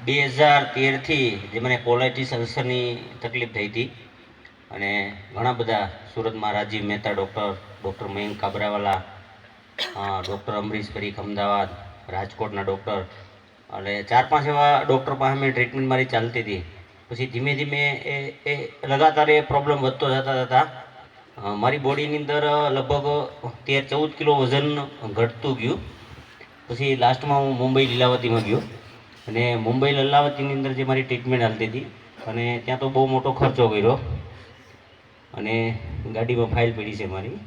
2013થી જે મને કોલાઇટિસ અલ્સરની તકલીફ થઈ હતી અને ઘણા બધા સુરતમાં રાજીવ મહેતા ડૉક્ટર મયંક કાબરાવાલા, ડૉક્ટર અમરીશ પરીખ અમદાવાદ, રાજકોટના ડૉક્ટર એટલે 4-5 એવા ડૉક્ટર પાસે મેં ટ્રીટમેન્ટ મારી ચાલતી હતી. પછી ધીમે ધીમે એ લગાતાર એ પ્રોબ્લેમ વધતો જતાં મારી બોડીની અંદર લગભગ 13-14 કિલો વજન ઘટતું ગયું. પછી લાસ્ટમાં હું મુંબઈ લીલાવતીમાં ગયો અને મુંબઈ લીલાવતીની અંદર જે મારી ટ્રીટમેન્ટ ચાલતી હતી અને ત્યાં તો બહુ મોટો ખર્ચો કર્યો અને ગાડીમાં ફાઇલ પડી છે મારી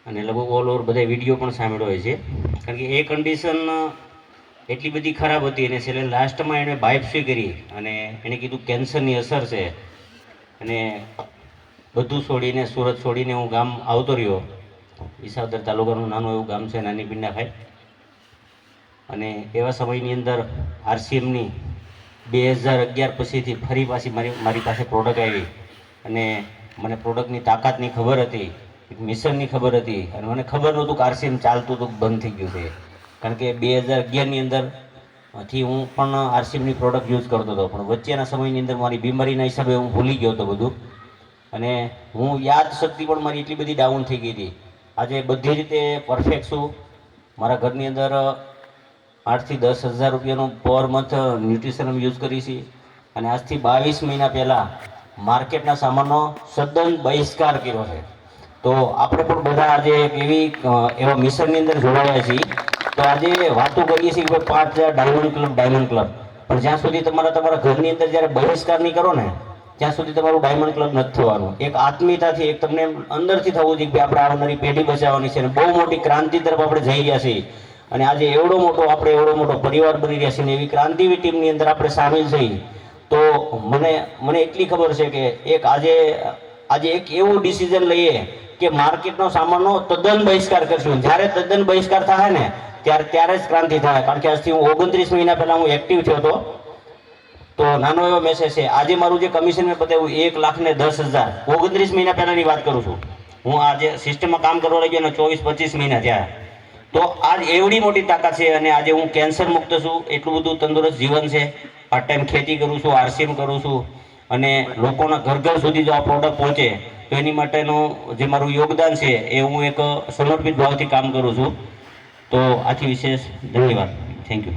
અને લગભગ ઓલ ઓવર બધા વિડીયો પણ સાંભળ્યો હોય છે. કારણ કે એ કન્ડિશન એટલી બધી ખરાબ હતી અને છેલ્લે લાસ્ટમાં એણે બાયોપ્સી કરી અને એણે કીધું કેન્સરની અસર છે અને બધું છોડીને સુરત છોડીને હું ગામ આવતો રહ્યો. વિસાવદર તાલુકાનું નાનું એવું ગામ છે, નાની પિંડા ખાઈ. અને એવા સમયની અંદર આરસીએમની 2011 પછીથી ફરી પાછી મારી પાસે પ્રોડક્ટ આવી અને મને પ્રોડક્ટની તાકાતની ખબર હતી, મિશનની ખબર હતી અને મને ખબર નહોતું કે આરસીએમ ચાલતું હતું બંધ થઈ ગયું છે. કારણ કે 2011ની અંદરથી હું પણ આરસીએમની પ્રોડક્ટ યુઝ કરતો હતો, પણ વચ્ચેના સમયની અંદર મારી બીમારીના હિસાબે હું ભૂલી ગયો હતો બધું અને હું યાદ શક્તિ પણ મારી એટલી બધી ડાઉન થઈ ગઈ હતી. આજે બધી રીતે પરફેક્ટ છું. મારા ઘરની અંદર 8 થી 10 હજાર રૂપિયાનું પર મંથ ન્યુટ્રિશન યુઝ કરી છે અને આજથી 22 મહિના પહેલાં માર્કેટના સામાનનો સદન બહિષ્કાર કર્યો છે. તો આપણે પણ બધા આજે એવા મિશનની અંદર જોડાયા છીએ. તો આજે વાતો કરીએ છીએ કે 5000 ડાયમંડ ક્લબ, પણ જ્યાં સુધી તમારા ઘરની અંદર જ્યારે બહિષ્કાર નહીં કરો ને ત્યાં સુધી તમારું ડાયમંડ ક્લબ નથી થવાનું. એક આત્મીયતાથી એક તમને અંદરથી થવું જોઈએ કે આપણે આવનારી પેઢી બચાવવાની છે અને બહુ મોટી ક્રાંતિ તરફ આપણે જઈ રહ્યા છીએ. અને આજે એવડો મોટો પરિવાર બની રહ્યા છે ને એવી ક્રાંતિવી ટીમની અંદર આપણે સામેલ થઈ. તો મને એટલી ખબર છે કે આજે એક એવું ડિસિઝન લઈએ કે માર્કેટનો સામાનનો તદ્દન બહિષ્કાર કરશું. જ્યારે તદ્દન બહિષ્કાર થાય ને ત્યારે જ ક્રાંતિ થાય. કારણ કે આજથી હું 29 મહિના પહેલાં હું એક્ટિવ થયો હતો. તો નાનો એવો મેસેજ છે, આજે મારું જે કમિશન મેં બતાવ્યું 1,10,000, 29 મહિના પહેલાંની વાત કરું છું. હું આજે સિસ્ટમમાં કામ કરવા લાગ્યો અને 24-25 મહિના થયા. તો આજ એવડી મોટી તાકાત છે અને આજે હું કેન્સર મુક્ત છું. એટલું બધું તંદુરસ્ત જીવન છે. પાર્ટ ટાઈમ ખેતી કરું છું, આરસીએમ કરું છું અને લોકોના ઘર સુધી જો આ પ્રોડક્ટ પહોંચે તો એની માટેનું જે મારું યોગદાન છે એ હું એક સમર્પિત ભાવથી કામ કરું છું. તો આથી વિશેષ ધન્યવાદ. Thank you.